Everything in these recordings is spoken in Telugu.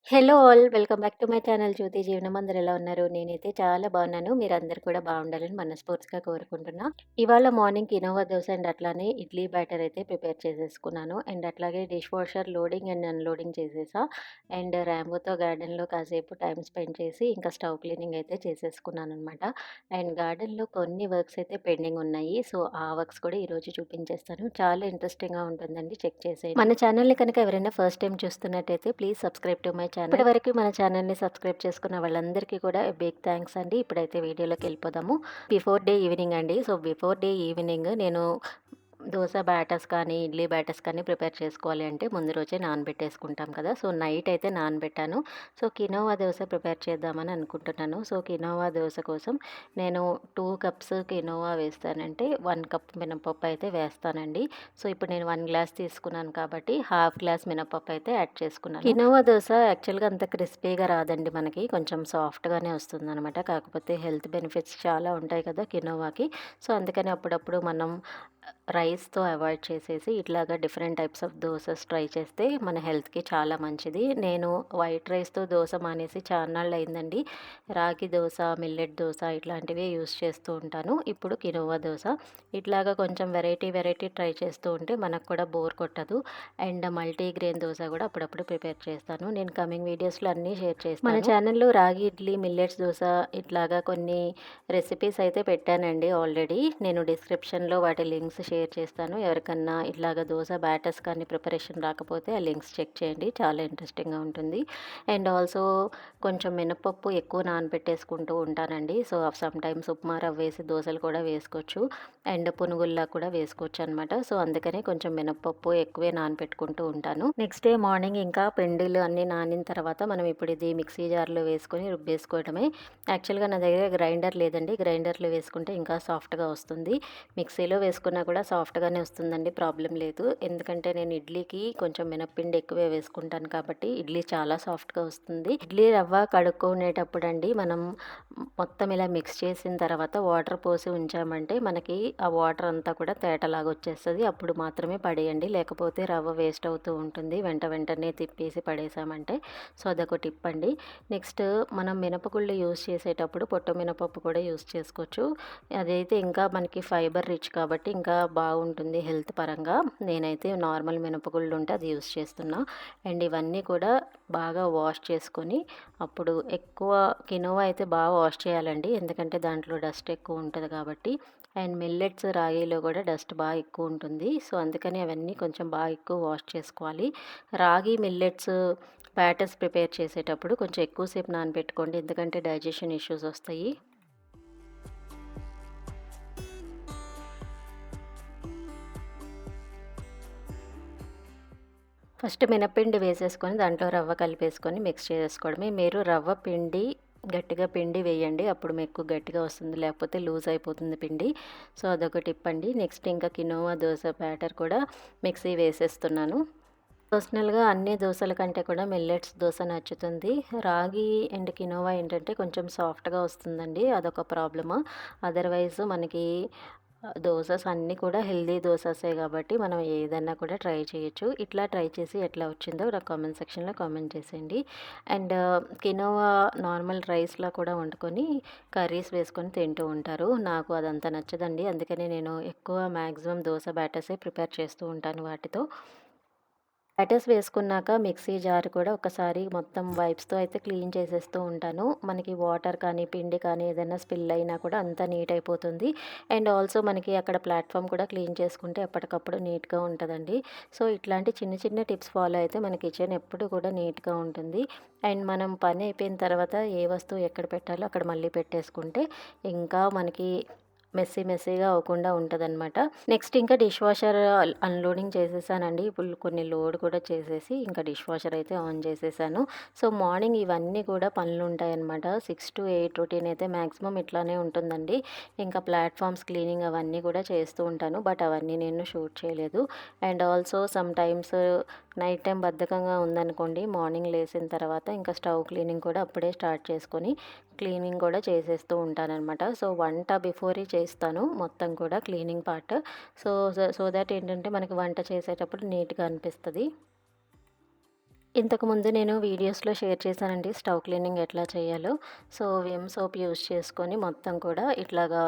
Hello all. Welcome back to my channel 'Jyothi Jeevanam'. అందరూ ఎలా ఉన్నారు? నేనైతే చాలా బాగున్నాను. మీరందరూ కూడా బాగుండాలని మనస్ఫూర్తిగా కోరుకుంటున్నా. ఇవాళ మార్నింగ్ కినోవా దోస అండ్ అట్లానే ఇడ్లీ బ్యాటర్ అయితే ప్రిపేర్ చేసేసుకున్నాను. అండ్ అట్లాగే dish washer loading and unloading చేసేసా. అండ్ రాంబోతో గార్డెన్‌లో కాసేపు టైమ్ స్పెండ్ చేసి ఇంకా స్టవ్ క్లీనింగ్ అయితే చేసేసుకున్నాననమాట. అండ్ గార్డెన్‌లో కొన్ని వర్క్స్ అయితే పెండింగ్ ఉన్నాయి. సో, ఆ వర్క్స్ కూడా ఈరోజు చూపించేస్తాను. చాలా ఇంట్రెస్టింగ్‌గా ఉంటుందండి. చెక్ చేసేయండి. మన ఛానల్‌ని కనుక ఎవరైనా ఫస్ట్ టైమ్ చూస్తున్నట్టయితే please subscribe to my channel. ఇప్పటివరకు మన ఛానల్‌ని సబ్స్క్రైబ్ చేసుకున్న వాళ్ళందరికీ కూడా బిగ్ థాంక్స్ అండి. ఇప్పుడైతే వీడియోలోకెళ్ళిపోదాము. బిఫోర్ డే ఈవినింగ్ అండి. సో, బిఫోర్ డే ఈవినింగ్ నేను దోస బ్యాటర్స్ కానీ, ఇడ్లీ బ్యాటర్స్ కానీ ప్రిపేర్ చేసుకోవాలి అంటే ముందు రోజే నానబెట్టేసుకుంటాం కదా! సో, నైట్ అయితే నానబెట్టాను. సో, కినోవా దోస ప్రిపేర్ చేద్దామని అనుకుంటున్నాను. సో, కినోవా దోస కోసం నేను 2 కప్స్ కినోవా వేస్తానంటే 1 కప్ మినపప్పు అయితే వేస్తానండి. సో, ఇప్పుడు నేను 1 గ్లాస్ తీసుకున్నాను కాబట్టి హాఫ్ గ్లాస్ మినపప్పు అయితే యాడ్ చేసుకున్నాను. కినోవా దోస యాక్చువల్‌గా అంత క్రిస్పీగా రాదండి మనకి. కొంచెం సాఫ్ట్‌గానే వస్తుందనమాట. కాకపోతే హెల్త్ బెనిఫిట్స్ చాలా ఉంటాయి కదా కినోవాకి. సో, అందుకని అప్పుడప్పుడు మనం రైస్‌తో అవాయిడ్ చేసేసి ఇట్లాగా different types of dosas try చేస్తే మన హెల్త్‌కి చాలా మంచిది. నేను వైట్ రైస్‌తో దోస మానేసి చాన్నాళ్ళయిందండి. రాగి దోస, మిల్లెట్ దోస ఇట్లాంటివే యూజ్ చేస్తూ ఉంటాను. ఇప్పుడు కినోవా దోస. ఇట్లాగా కొంచెం వెరైటీ ట్రై చేస్తూ ఉంటే మనకు కూడా బోర్ కొట్టదు. అండ్ మల్టీగ్రెయిన్ దోస కూడా అప్పుడప్పుడు ప్రిపేర్ చేస్తాను. నేను కమింగ్ వీడియోస్‌లో అన్నీ షేర్ చేస్తాను. మన ఛానల్‌లో రాగి ఇడ్లీ, మిల్లెట్స్ దోస ఇట్లాగా కొన్ని రెసిపీస్ అయితే పెట్టానండి ఆల్రెడీ. నేను డిస్క్రిప్షన్‌లో వాటి లింక్స్ షేర్ చేస్తాను. ఎవరికన్నా ఇట్లాగా దోస బ్యాటర్స్ కానీ ప్రిపరేషన్ రాకపోతే ఆ లింక్స్ చెక్ చేయండి. చాలా ఇంట్రెస్టింగ్‌గా ఉంటుంది. అండ్ ఆల్సో కొంచెం మినపప్పు ఎక్కువ నానబెట్టేసుకుంటూ ఉంటానండి. సో, సమ్‌టైమ్స్ ఉప్మా రవ్వేసి దోసలు కూడా వేసుకోవచ్చు. అండ్ పునుగుల్లా కూడా వేసుకోవచ్చనమాట. సో, అందుకని కొంచెం మినపప్పు ఎక్కువే నానబెట్టుకుంటూ ఉంటాను. నెక్స్ట్ డే మార్నింగ్ ఇంకా పిండిలు అన్నీ నానిన తర్వాత మనం ఇప్పుడు ఇది మిక్సీ జార్‌లో వేసుకొని రుబ్బేసుకోవడమే. యాక్చువల్‌గా నా దగ్గర గ్రైండర్ లేదండి. గ్రైండర్‌లో వేసుకుంటే ఇంకా సాఫ్ట్‌గా వస్తుంది. మిక్సీలో వేసుకున్నా కూడా సాఫ్ట్‌గానే వస్తుందండి. ప్రాబ్లమ్ లేదు. ఎందుకంటే నేను ఇడ్లీకి కొంచెం మినప్పిండి ఎక్కువే వేసుకుంటాను కాబట్టి ఇడ్లీ చాలా సాఫ్ట్‌గా వస్తుంది. ఇడ్లీ రవ్వ కడుక్కునేటప్పుడండి మనం మొత్తం ఇలా మిక్స్ చేసిన తర్వాత వాటర్ పోసి ఉంచామంటే మనకి ఆ వాటర్ అంతా కూడా తేటలాగా వచ్చేస్తది. అప్పుడు మాత్రమే పడేయండి. లేకపోతే రవ్వ వేస్ట్ అవుతూ ఉంటుంది. వెంటనే తిప్పేసి పడేసామంటే. సో, అదొక టిప్ అండి. నెక్స్ట్ మనం మినపగుళ్ళు యూజ్ చేసేటప్పుడు పొట్టు మినపప్పు కూడా యూజ్ చేసుకోవచ్చు. అదైతే ఇంకా మనకి ఫైబర్ రిచ్ కాబట్టి ఇంకా బాగుంటుంది హెల్త్ పరంగా. నేనైతే నార్మల్ మినపగుళ్ళు ఉంటే అది యూజ్ చేస్తున్నా. అండ్ ఇవన్నీ కూడా బాగా వాష్ చేసుకొని అప్పుడు ఎక్కువ కినోవా అయితే బాగా వాష్ చేయాలండి. ఎందుకంటే దాంట్లో డస్ట్ ఎక్కువ ఉంటది కాబట్టి. అండ్ మిల్లెట్స్, రాగిలో కూడా డస్ట్ బాగా ఎక్కువ ఉంటుంది. సో, అందుకని అవన్నీ కొంచెం బాగా ఎక్కువ వాష్ చేసుకోవాలి. రాగి, మిల్లెట్స్ బ్యాటర్స్ ప్రిపేర్ చేసేటప్పుడు కొంచెం ఎక్కువ సేపు నానబెట్టుకోండి. ఎందుకంటే డైజెషన్ ఇష్యూస్ వస్తాయి. ఫస్ట్ మినప్పిండి వేసేసుకొని దాంట్లో రవ్వ కలిపేసుకొని మిక్స్ చేసేసుకోవడమే. మీరు రవ్వ పిండి గట్టిగా పిండి వేయండి. అప్పుడు మీకు గట్టిగా వస్తుంది. లేకపోతే లూజ్ అయిపోతుంది పిండి. సో, అదొక టిప్ అండి. నెక్స్ట్ ఇంకా కినోవా దోస బ్యాటర్ కూడా మిక్సీ వేసేస్తున్నాను. పర్సనల్‌గా అన్ని దోసల కంటే కూడా మిల్లెట్స్ దోస నచ్చుతుంది. రాగి అండ్ కినోవా ఏంటంటే కొంచెం సాఫ్ట్‌గా వస్తుందండి. అదొక ప్రాబ్లము. అదర్‌వైజ్ మనకి దోసెస్ అన్నీ కూడా హెల్తీ దోసెసే కాబట్టి మనం ఏదన్నా కూడా ట్రై చేయొచ్చు. ఇట్లా ట్రై చేసి ఎట్లా వచ్చిందో నాకు కామెంట్ సెక్షన్‌లో కామెంట్ చేసేయండి. అండ్ కినోవా నార్మల్ రైస్‌లా కూడా వండుకొని కర్రీస్ వేసుకొని తింటూ ఉంటారు. నాకు అదంతా నచ్చదండి. అందుకని నేను ఎక్కువ మాక్సిమం దోస బ్యాటర్సే ప్రిపేర్ చేస్తూ ఉంటాను వాటితో. బ్యాటర్స్ వేసుకున్నాక మిక్సీ జార్ కూడా ఒకసారి మొత్తం వైప్స్‌తో అయితే క్లీన్ చేసేస్తూ ఉంటాను. మనకి వాటర్ కానీ, పిండి కానీ ఏదైనా స్పిల్ అయినా కూడా అంతా నీట్ అయిపోతుంది. అండ్ ఆల్సో మనకి అక్కడ ప్లాట్‌ఫామ్ కూడా క్లీన్ చేసుకుంటే ఎప్పటికప్పుడు నీట్‌గా ఉంటదండి. సో, ఇట్లాంటి చిన్న టిప్స్ ఫాలో అయితే మన కిచెన్ ఎప్పుడు కూడా నీట్‌గా ఉంటుంది. అండ్ మనం పని అయిపోయిన తర్వాత ఏ వస్తువు ఎక్కడ పెట్టాలో అక్కడ మళ్ళీ పెట్టేసుకుంటే ఇంకా మనకి మెస్సీగా అవ్వకుండా ఉంటదనమాట. నెక్స్ట్ ఇంకా డిష్ వాషర్ అన్‌లోడింగ్ చేసేసానండి. ఇప్పుడు కొన్ని లోడ్ కూడా చేసేసి ఇంకా డిష్ వాషర్ అయితే ఆన్ చేసేసాను. సో, మార్నింగ్ ఇవన్నీ కూడా పనులుంటాయన్నమాట. 6-8 రొటీన్ అయితే మాక్సిమం ఇట్లానే ఉంటుందండి. ఇంకా ప్లాట్‌ఫామ్స్ క్లీనింగ్ అవన్నీ కూడా చేస్తూ ఉంటాను. బట్ అవన్నీ నేను షూట్ చేయలేదు. And also some times night time బద్ధకంగా ఉందనుకోండి, మార్నింగ్ లేసిన తర్వాత ఇంకా స్టవ్ క్లీనింగ్ కూడా అప్పుడే స్టార్ట్ చేసుకొని క్లీనింగ్ కూడా చేసేస్తూ ఉంటాననమాట. సో, వంట బిఫోరే చేస్తాను మొత్తం కూడా cleaning part. So, so that ఏంటంటే మనకి వంట చేసేటప్పుడు నీట్‌గా అనిపిస్తది. ఇంతకుముందు నేను వీడియోస్‌లో షేర్ చేశానండి స్టవ్ క్లీనింగ్ ఎట్లా చేయాలో. సో, విమ్ సోప్ యూజ్ చేసుకొని మొత్తం కూడా ఇట్లాగా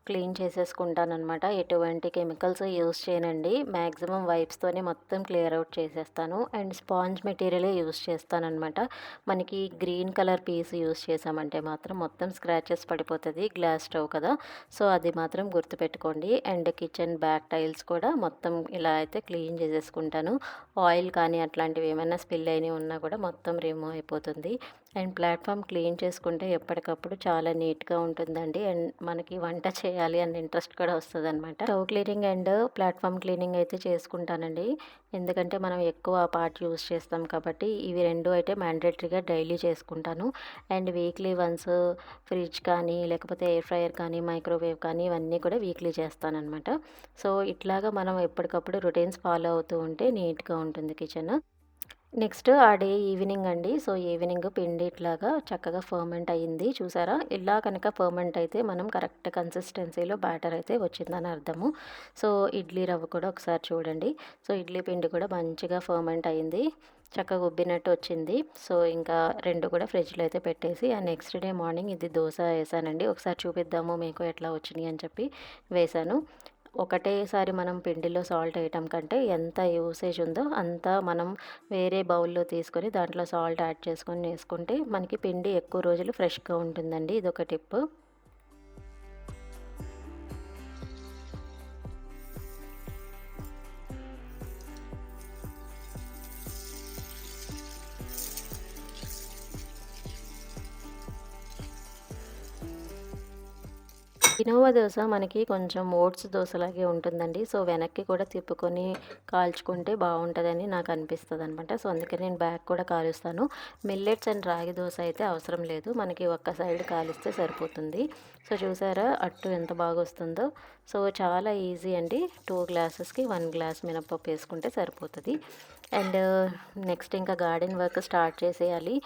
క్లీన్ చేసేసుకుంటాననమాట. ఎటువంటి కెమికల్స్ యూజ్ చేయనండి. మాక్సిమం వైప్స్‌తోనే మొత్తం క్లియర్ అవుట్ చేసేస్తాను. అండ్ స్పాంజ్ మెటీరియలే యూజ్ చేస్తాననమాట. మనకి గ్రీన్ కలర్ పీస్ యూజ్ చేశామంటే మాత్రం మొత్తం స్క్రాచెస్ పడిపోతది. గ్లాస్ స్టవ్ కదా! సో, అది మాత్రం గుర్తుపెట్టుకోండి. అండ్ కిచెన్ బ్యాక్ టైల్స్ కూడా మొత్తం ఇలా అయితే క్లీన్ చేసేసుకుంటాను. ఆయిల్ కానీ అట్లాంటివి ఏమైనా స్పిల్ అయినవి ఉన్నా కూడా మొత్తం రిమూవ్ అయిపోతుంది. అండ్ ప్లాట్‌ఫామ్ క్లీన్ చేసుకుంటే ఎప్పటికప్పుడు చాలా నీట్‌గా ఉంటుందండి. అండ్ మనకి వంట చేయాలి అన్న ఇంట్రెస్ట్ కూడా వస్తదనమాట. Stove cleaning and platform cleaning అయితే చేసుకుంటానండి. ఎందుకంటే మనం ఎక్కువ ఆ పార్ట్ యూజ్ చేస్తాం కాబట్టి ఇవి 2 అయితే మ్యాండేటరీగా డైలీ చేసుకుంటాను. అండ్ వీక్లీ వన్స్ ఫ్రిడ్జ్ కానీ, లేకపోతే ఎయిర్ ఫ్రైయర్ కానీ, మైక్రోవేవ్ కానీ ఇవన్నీ కూడా వీక్లీ చేస్తాననమాట. సో, ఇట్లాగా మనం ఎప్పటికప్పుడు రొటీన్స్ ఫాలో అవుతూ ఉంటే నీట్‌గా ఉంటుంది కిచెన్. నెక్స్ట్ ఆ డే ఈవినింగ్ అండి. సో, ఈవినింగ్ పిండి ఇట్లాగా చక్కగా ఫర్మెంట్ అయింది. చూసారా? ఇలా కనుక ఫర్మెంట్ అయితే మనం కరెక్ట్ కన్సిస్టెన్సీలో బ్యాటర్ అయితే వచ్చిందని అర్థము. సో, ఇడ్లీ రవ్వ కూడా ఒకసారి చూడండి. సో, ఇడ్లీ పిండి కూడా మంచిగా ఫర్మెంట్ అయింది. చక్కగా ఉబ్బినట్టు వచ్చింది. సో, ఇంకా 2 కూడా ఫ్రిడ్జ్‌లో అయితే పెట్టేసి ఆ నెక్స్ట్ డే మార్నింగ్ ఇది దోస ఏసానండి. ఒకసారి చూపిద్దాము మీకు ఎట్లా వచ్చినాయి అని చెప్పి వేశాను. ఒకటేసారి మనం పిండిలో సాల్ట్ వేయటం కంటే ఎంత యూసేజ్ ఉందో అంత మనం వేరే బౌల్‌లో తీసుకొని దాంట్లో సాల్ట్ యాడ్ చేసుకొని వేసుకుంటే మనకి పిండి ఎక్కువ రోజులు ఫ్రెష్‌గా ఉంటుందండి. ఇదొక టిప్పు. ఇనోవా దోస మనకి కొంచెం ఓట్స్ దోసలాగే ఉంటుందండి. సో, వెనక్కి కూడా తిప్పుకొని కాల్చుకుంటే బావుంటదని నాకు అనిపిస్తదనమాట. సో, అందుకే నేను బ్యాక్ కూడా కాలుస్తాను. మిల్లెట్స్ అండ్ రాగి దోస అయితే అవసరం లేదు. మనకి ఒక్క సైడ్ కాలిస్తే సరిపోతుంది. సో, చూసారా అట్టు ఎంత బాగొస్తుందో. సో, చాలా ఈజీ అండి. 2 గ్లాసెస్‌కి 1 గ్లాస్ మినపప్పు ఏసుకుంటే సరిపోతది. అండ్ నెక్స్ట్ ఇంకా గార్డెన్ వర్క్ స్టార్ట్ చేసేయాలి.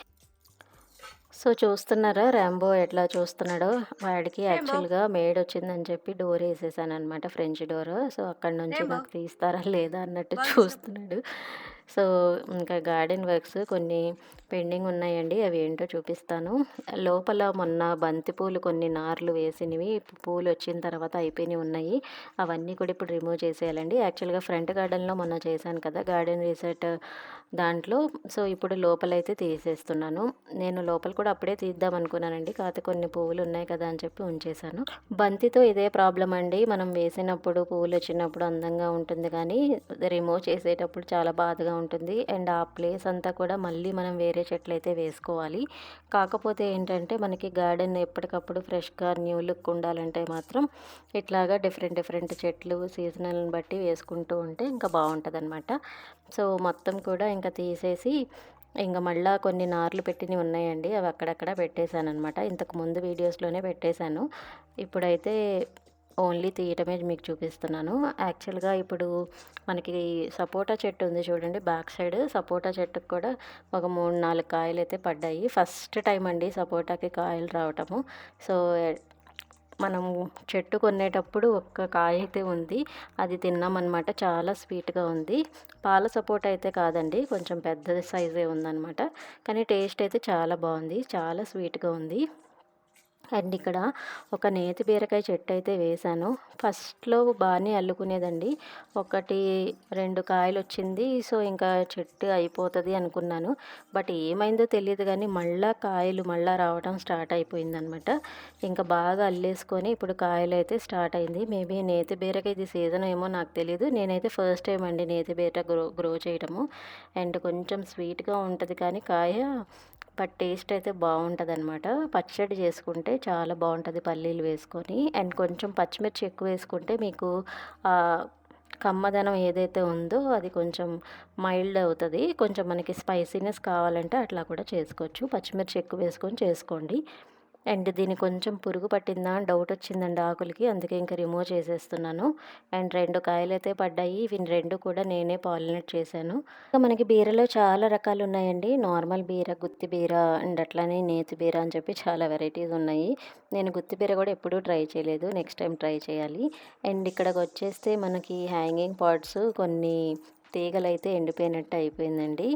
సో, చూస్తున్నారా 'రాంబో' ఎట్లా చూస్తున్నాడో? వాడికి యాక్చువల్‌గా మేడొచ్చిందని చెప్పి డోరేసేసాననమాట, ఫ్రెంచ్ డోరు. సో, అక్కడి నుంచి నాకు తీస్తారా లేదా అన్నట్టు చూస్తున్నాడు. సో, ఇంకా గార్డెన్ వర్క్స్ కొన్ని పెండింగ్ ఉన్నాయండి. అవి ఏంటో చూపిస్తాను. లోపల మొన్న బంతి పూలు కొన్ని నార్లు వేసినవి పూలొచ్చిన తర్వాత అయిపోయినవి ఉన్నాయి. అవన్నీ కూడా ఇప్పుడు రిమూవ్ చేసేయాలండి. యాక్చువల్‌గా ఫ్రంట్ గార్డెన్‌లో మొన్న చేశాను కదా! గార్డెన్ రీసెట్ దాంట్లో. సో, ఇప్పుడు లోపలైతే తీసేస్తున్నాను. నేను లోపల కూడా అప్పుడే తీద్దాం అనుకున్నానండి. కాకపోతే కొన్ని పువ్వులున్నాయి కదా అని చెప్పి ఉంచేశాను. బంతితో ఇదే ప్రాబ్లమ్ అండి. మనం వేసినప్పుడు పువ్వులొచ్చినప్పుడు అందంగా ఉంటుంది కానీ, రిమూవ్ చేసేటప్పుడు చాలా బాధగా ఉంటుంది. అండ్ ఆ ప్లేస్ అంతా కూడా మళ్ళీ మనం వేరే చెట్లయితే వేసుకోవాలి. కాకపోతే ఏంటంటే మనకి గార్డెన్ ఎప్పటికప్పుడు ఫ్రెష్‌గా న్యూ లుక్ ఉండాలంటే మాత్రం ఇట్లాగా డిఫరెంట్ డిఫరెంట్ చెట్లు సీజనల్‌ని బట్టి వేసుకుంటూ ఉంటే ఇంకా బావుంటదనమాట. సో, మొత్తం కూడా ఇంకా తీసేసి ఇంక మళ్ళా కొన్ని నార్లు పెట్టినవి ఉన్నాయండి. అవి అక్కడక్కడ పెట్టేశాననమాట. ఇంతకు ముందు వీడియోస్‌లోనే పెట్టేశాను. ఇప్పుడైతే ఓన్లీ తీయటమే మీకు చూపిస్తున్నాను. యాక్చువల్‌గా ఇప్పుడు మనకి సపోటా చెట్టు ఉంది చూడండి బ్యాక్ సైడ్. సపోటా చెట్టుకి కూడా ఒక 3, 4 కాయలైతే పడ్డాయి. ఫస్ట్ టైమ్ అండి సపోటాకి కాయలు రావటము. సో, మనం చెట్టు కొనేటప్పుడు ఒక్క కాయ అయితే ఉంది. అది తిన్నామనమాట. చాలా స్వీట్‌గా ఉంది. పాల సపోటా అయితే కాదండి. కొంచెం పెద్ద సైజే ఉందనమాట. కానీ టేస్ట్ అయితే చాలా బావుంది. చాలా స్వీట్‌గా ఉంది. అండ్ ఇక్కడ ఒక నేతి బీరకాయ చెట్టు అయితే వేశాను. ఫస్ట్‌లో బానే అల్లుకునేదండి. 1, 2 కాయలొచ్చింది. సో, ఇంకా చెట్టు అయిపోతది అనుకున్నాను. బట్ ఏమైందో తెలీదు గానీ మళ్ళా రావడం స్టార్ట్ అయిపోయిందనమాట. ఇంకా బాగా అల్లేసుకొని ఇప్పుడు కాయలైతే స్టార్ట్ అయింది. మేబీ నేతి బీరకాయ ఇది సీజన్ ఏమో నాకు తెలీదు. నేనైతే ఫస్ట్ టైమ్ అండి నేతి బీర గ్రో చేయడము. అండ్ కొంచెం స్వీట్‌గా ఉంటది కానీ కాయ, బట్ టేస్ట్ అయితే బావుంటదనమాట. పచ్చడి చేసుకుంటే చాలా బావుంటది పల్లీలు వేసుకొని. అండ్ కొంచెం పచ్చిమిర్చి ఎక్కువ వేసుకుంటే మీకు ఆహ్, కమ్మదనం ఏదైతే ఉందో అది కొంచెం మైల్డ్ అవుతది. కొంచెం మనకి స్పైసీనెస్ కావాలంటే అట్లా కూడా చేసుకోవచ్చు. పచ్చిమిర్చి ఎక్కువ వేసుకొని చేసుకోండి. అండ్ దీనికి కొంచెం పురుగు పట్టిందా అని డౌట్ వచ్చిందండి ఆకులకి. అందుకే ఇంక రిమూవ్ చేసేస్తున్నాను. అండ్ 2 కాయలైతే పడ్డాయి. ఇవి 2 కూడా నేనే పాలినేట్ చేశాను. ఇంకా మనకి బీరలో చాలా రకాలున్నాయండి. నార్మల్ బీర, గుత్తి బీర అండ్ అట్లానే నేతి బీర అని చెప్పి చాలా వెరైటీస్ ఉన్నాయి. నేను గుత్తి బీర కూడా ఎప్పుడూ ట్రై చేయలేదు. నెక్స్ట్ టైం ట్రై చేయాలి. అండ్ ఇక్కడికొచ్చేస్తే మనకి హ్యాంగింగ్ పాట్స్ కొన్ని తీగలైతే ఎండిపోయినట్టు అయిపోయిందండి.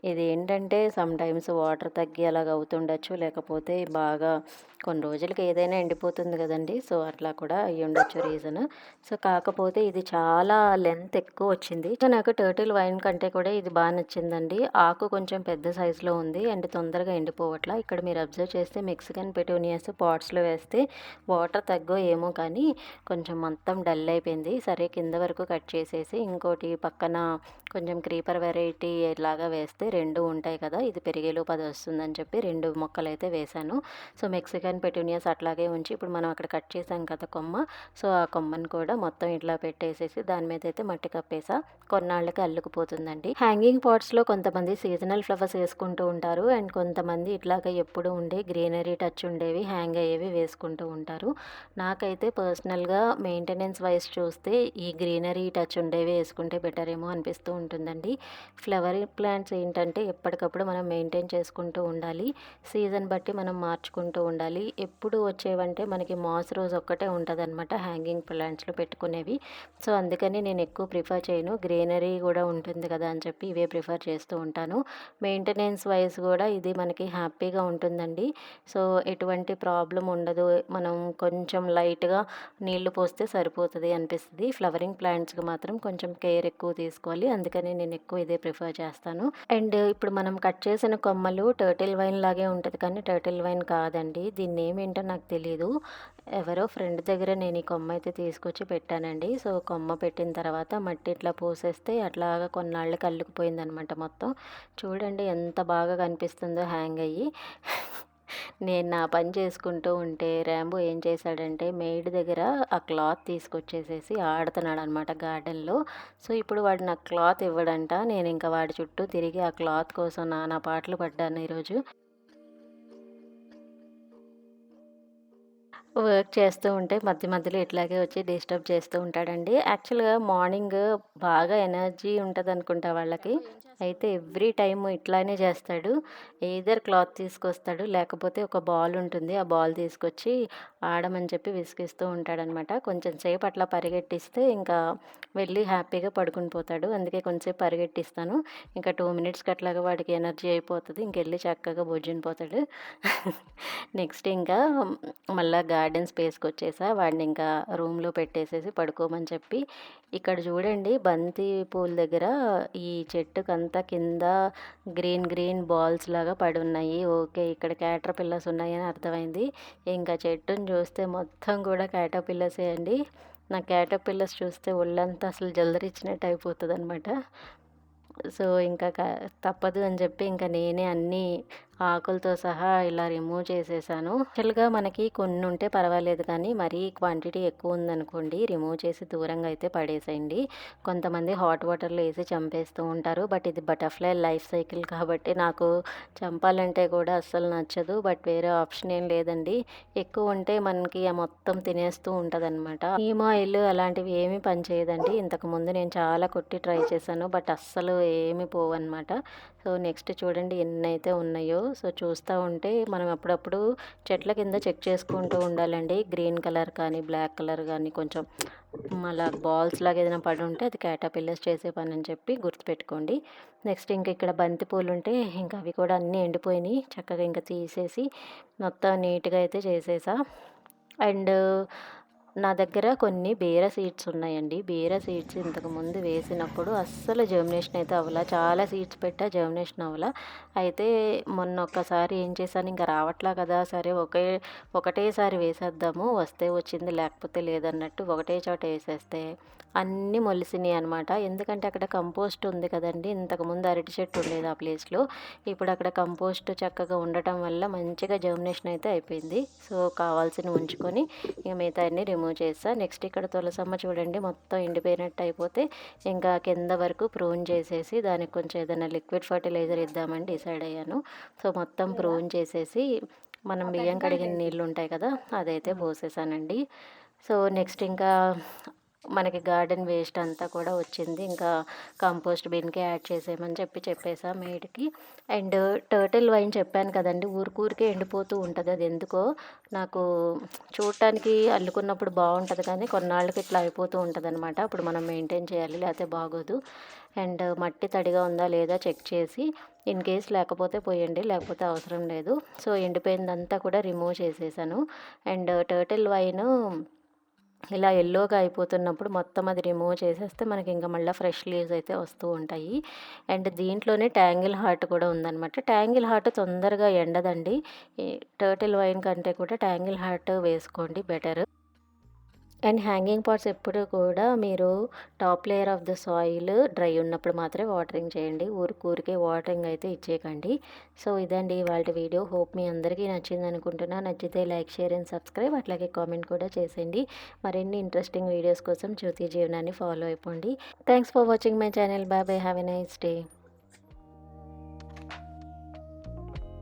ఇదేంటంటే సమ్‌టైమ్స్ వాటర్ తగ్గి అలాగ అవుతుండొచ్చు. లేకపోతే బాగా కొన్ని రోజులకి ఏదైనా ఎండిపోతుంది గదండీ! సో, అట్లా కూడా అయ్యుండొచ్చు రీజన్. సో, కాకపోతే ఇది చాలా లెంత్ ఎక్కువొచ్చింది. నాకు టర్టిల్ వైన్ కంటే కూడా ఇది బా నచ్చిందండి. ఆకు కొంచెం పెద్ద సైజులో ఉంది అండ్ తొందరగా ఎండిపోవట్ల. ఇక్కడ మీరు అబ్జర్వ్ చేస్తే మెక్సికన్ పెటూనియాస్ పాట్స్‌లో వేస్తే వాటర్ తగ్గో ఏమో కానీ కొంచెం మొత్తం డల్ అయిపోయింది. సరే కింద వరకు కట్ చేసేసి ఇంకోటి పక్కన కొంచెం క్రీపర్ వెరైటీ లాగా వేస్తే 2 ఉంటాయి కదా! ఇది పెరిగేలోపు అది వస్తుందని చెప్పి 2 మొక్కలైతే వేశాను. సో, మెక్సికన్ పెటూనియాస్ అట్లాగే ఉంచి ఇప్పుడు మనం అక్కడ కట్ చేసాం కదా కొమ్మ. సో, ఆ కొమ్మని కూడా మొత్తం ఇట్లా పెట్టేసేసి దాని మీదయితే మట్టి కప్పేసా. కొన్నాళ్ళకి అల్లుకుపోతుందండి. హ్యాంగింగ్ పాట్స్‌లో కొంతమంది సీజనల్ ఫ్లవర్స్ వేసుకుంటూ ఉంటారు. అండ్ కొంతమంది ఇట్లాగ ఎప్పుడు ఉండే గ్రీనరీ టచ్ ఉండేవి హ్యాంగ్ అయ్యేవి వేసుకుంటూ ఉంటారు. నాకైతే పర్సనల్‌గా మెయింటెనెన్స్ వైస్ చూస్తే ఈ గ్రీనరీ టచ్ ఉండేవి వేసుకుంటే బెటర్ ఏమో అనిపిస్తూ ఉంటుందండి. ఫ్లవరింగ్ ప్లాంట్స్ ఏంటంటే ఎప్పటికప్పుడు మనం మెయింటైన్ చేసుకుంటూ ఉండాలి. సీజన్ బట్టి మనం మార్చుకుంటూ ఉండాలి. ఎప్పుడు వచ్చేవంటే మనకి మాస్ రోజ్ ఒక్కటే ఉంటదనమాట హ్యాంగింగ్ ప్లాంట్స్‌లో పెట్టుకునేవి. సో, అందుకని నేను ఎక్కువ ప్రిఫర్ చేయను. గ్రీనరీ గూడా ఉంటుంది కదా అని చెప్పి ఇవే ప్రిఫర్ చేస్తూ ఉంటాను. మెయింటెనెన్స్ వైస్ గూడా ఇది మనకి హ్యాపీగా ఉంటుందండి. సో, ఎటువంటి ప్రాబ్లమ్ ఉండదు. మనం కొంచెం లైట్‌గా నీళ్లు పోస్తే సరిపోతది అనిపిస్తది. ఫ్లవరింగ్ ప్లాంట్స్‌కి మాత్రం కొంచెం కేర్ ఎక్కువ తీసుకోవాలి. అందుకని నేను ఎక్కువ ఇదే ప్రిఫర్ చేస్తాను. అండ్ ఇప్పుడు మనం కట్ చేసిన కొమ్మలు టర్టిల్ వైన్ లాగే ఉంటది కానీ టర్టిల్ వైన్ కాదండి. దీని నేమ్ ఏంటో నాకు తెలీదు. ఎవరో ఫ్రెండ్ దగ్గర నేను ఈ కొమ్మ అయితే తీసుకొచ్చి పెట్టానండి. సో, కొమ్మ పెట్టిన తర్వాత మట్టి ఇట్లా పోసేస్తే అట్లాగా కొన్నాళ్ళకి అల్లుకుపోయిందనమాట మొత్తం. చూడండి ఎంత బాగా కనిపిస్తుందో హ్యాంగ్ అయ్యి. నేను నా పని చేసుకుంటూ ఉంటే రాంబో ఏం చేశాడంటే మెయిడ్ దగ్గర ఆ క్లాత్ తీసుకొచ్చేసేసి ఆడుతున్నాడనమాట గార్డెన్‌లో. సో, ఇప్పుడు వాడు నాకు క్లాత్ ఇవ్వడంట. నేనింక వాడి చుట్టూ తిరిగి ఆ క్లాత్ కోసం నానా పాటలు పడ్డాను ఈరోజు. వర్క్ చేస్తూ ఉంటే మధ్య మధ్యలో ఇట్లాగే వచ్చి డిస్టర్బ్ చేస్తూ ఉంటాడండి. యాక్చువల్‌గా మార్నింగ్ బాగా ఎనర్జీ ఉంటదనుకుంటా వాళ్ళకి. అయితే ఎవ్రీ టైమ్ ఇట్లానే చేస్తాడు. ఎయిదర్ క్లాత్ తీసుకొస్తాడు, లేకపోతే ఒక బాల్ ఉంటుంది. ఆ బాల్ తీసుకొచ్చి ఆడమని చెప్పి విసిగిస్తూ ఉంటాడనమాట. కొంచెం సేపు అట్లా పరిగెట్టిస్తే ఇంకా వెళ్ళి హ్యాపీగా పడుకొని పోతాడు. అందుకే కొంచెంసేపు పరిగెట్టిస్తాను. ఇంకా 2 మినిట్స్‌కి అట్లాగా వాడికి ఎనర్జీ అయిపోతది. ఇంకెళ్ళి చక్కగా బొజ్జున పోతాడు. నెక్స్ట్ ఇంకా మళ్ళా గార్డెన్ స్పేస్‌కొచ్చేసా. వాడినింకా రూమ్‌లో పెట్టేసేసి పడుకోమని చెప్పి, ఇక్కడ చూడండి బంతి పూల దగ్గర ఈ చెట్టుకంతా కింద గ్రీన్ గ్రీన్ బాల్స్ లాగా పడున్నాయి. ఓకే. ఇక్కడ క్యాటర్‌పిల్లర్స్ ఉన్నాయని అర్థమైంది. ఇంకా చెట్టుని చూస్తే మొత్తం కూడా క్యాటర్‌పిల్లర్సే అండి. నాకు క్యాటర్‌పిల్లర్స్ చూస్తే ఒళ్ళంతా అసలు జలదరించినట్టు అయిపోతదనమాట. సో, ఇంకా తప్పదు అని చెప్పి ఇంక నేనే అన్నీ ఆకులతో సహా ఇలా రిమూవ్ చేసేసాను. యాక్చువల్‌గా మనకి కొన్నుంటే పర్వాలేదు కానీ, మరీ క్వాంటిటీ ఎక్కువుందనుకోండి, రిమూవ్ చేసి దూరంగా అయితే పడేసేయండి. కొంతమంది హాట్ వాటర్‌లో ఏసి చంపేస్తూ ఉంటారు. బట్ ఇది బటర్‌ఫ్లై లైఫ్ సైకిల్ కాబట్టి నాకు చంపాలంటే కూడా అస్సలు నచ్చదు. బట్ వేరే ఆప్షన్ ఏం లేదండి. ఎక్కువుంటే మనకి మొత్తం తినేస్తూ ఉంటదనమాట. నీమ్ ఆయిల్ అలాంటివి ఏమీ పనిచేయదండి. ఇంతకుముందు నేను చాలా కొట్టి ట్రై చేశాను. బట్ అస్సలు ఏమి పోవన్నమాట. సో, నెక్స్ట్ చూడండి ఎన్నైతే ఉన్నాయో. సో, చూస్తా ఉంటే మనం అప్పుడప్పుడు చెట్ల కింద చెక్ చేసుకుంటూ ఉండాలండి. గ్రీన్ కలర్ కానీ, బ్లాక్ కలర్ గానీ కొంచెం అలా బాల్స్ లాగా ఏదైనా పడుంటే అది క్యాటర్‌పిల్లర్స్ చేసే పనని చెప్పి గుర్తుపెట్టుకోండి. నెక్స్ట్ ఇంక ఇక్కడ బంతి పూలుంటే ఇంక అవి కూడా అన్నీ ఎండిపోయినియి. చక్కగా ఇంక తీసేసి మొత్తం నీట్‌గా అయితే చేసేసా. అండ్ నా దగ్గర కొన్ని బీర సీడ్స్ ఉన్నాయండి. బీర సీడ్స్ ఇంతకుముందు వేసినప్పుడు అస్సలు జర్మినేషన్ అయితే అవ్వల. చాలా సీడ్స్ పెట్టా జర్మినేషన్ అవ్వల. అయితే మొన్న ఒక్కసారి ఏం చేశాను ఇంక రావట్లా కదా! సరే ఒకటేసారి వేసేద్దాము. వస్తే వచ్చింది లేకపోతే లేదన్నట్టు ఒకటే చోట ఏసేస్తే అన్నీ మొలిసినియి అనమాట. ఎందుకంటే అక్కడ కంపోస్ట్ ఉంది కదండీ! ఇంతకుముందు అరటి చెట్టు ఉండేది ఆ ప్లేస్‌లో. ఇప్పుడు అక్కడ కంపోస్ట్ చక్కగా ఉండటం వల్ల మంచిగా జర్మినేషన్ అయితే అయిపోయింది. సో, కావాల్సినవి ఉంచుకొని ఇక మిగతాయన్నీ రిమూవ్ చేసా. నెక్స్ట్ ఇక్కడ తులసమ్మ చూడండి మొత్తం ఎండిపోయినట్టు అయిపోతే ఇంకా కింద వరకు ప్రూన్ చేసేసి దానికి కొంచెం ఏదైనా లిక్విడ్ ఫర్టిలైజర్ ఇద్దామని డిసైడ్ అయ్యాను. సో, మొత్తం ప్రూన్ చేసేసి మనం బియ్యం కడిగిన నీళ్ళు ఉంటాయి కదా! అదైతే పోసేసానండి. సో, నెక్స్ట్ ఇంకా మనకి గార్డెన్ వేస్ట్ అంతా కూడా వచ్చింది. ఇంకా కంపోస్ట్ బిన్‌కే యాడ్ చేసేయమని చెప్పేసా మెయిడ్‌కి. అండ్ టర్టిల్ వైన్ చెప్పాను కదండీ! ఊరికే ఎండిపోతూ ఉంటది. అదెందుకో నాకు చూడటానికి అల్లుకున్నప్పుడు బావుంటది కానీ కొన్నాళ్ళకి ఇట్లా అయిపోతూ ఉంటదనమాట. అప్పుడు మనం మెయింటైన్ చేయాలి. లేతే బాగోదు. అండ్ మట్టి తడిగా ఉందా లేదా చెక్ చేసి ఇన్ కేస్ లేకపోతే పోయండి. లేకపోతే అవసరం లేదు. సో, ఎండిపోయిందంతా కూడా రిమూవ్ చేసేసాను. అండ్ టర్టిల్ వైను ఇలా యెల్లోగా అయిపోతున్నప్పుడు మొత్తం అది రిమూవ్ చేసేస్తే మనకింక మళ్ళా ఫ్రెష్ లీవ్స్ అయితే వస్తూ ఉంటాయి. అండ్ దీంట్లోనే ట్యాంగిల్ హార్ట్ కూడా ఉందనమాట. ట్యాంగిల్ హార్ట్ తొందరగా ఎండదండి. ఈ టర్టిల్ వైన్ కంటే కూడా ట్యాంగిల్ హార్ట్ వేసుకోండి బెటర్. అండ్ హ్యాంగింగ్ పాట్స్ ఎప్పుడు కూడా మీరు top layer of the soil dry ఉన్నప్పుడు మాత్రమే వాటరింగ్ చేయండి. ఊరికే వాటరింగ్ అయితే ఇచ్చేయకండి. సో, ఇదండి ఇవాల్టి వీడియో. హోప్ మీ అందరికీ నచ్చిందనుకుంటున్నా. నచ్చితే లైక్, షేర్ అండ్ సబ్స్క్రైబ్. అట్లాగే కామెంట్ కూడా చేసేయండి. మరిన్ని ఇంట్రెస్టింగ్ వీడియోస్ కోసం జ్యోతి జీవనాన్ని ఫాలో అయిపోండి. Thanks for watching my channel. Bye bye. Have a nice day.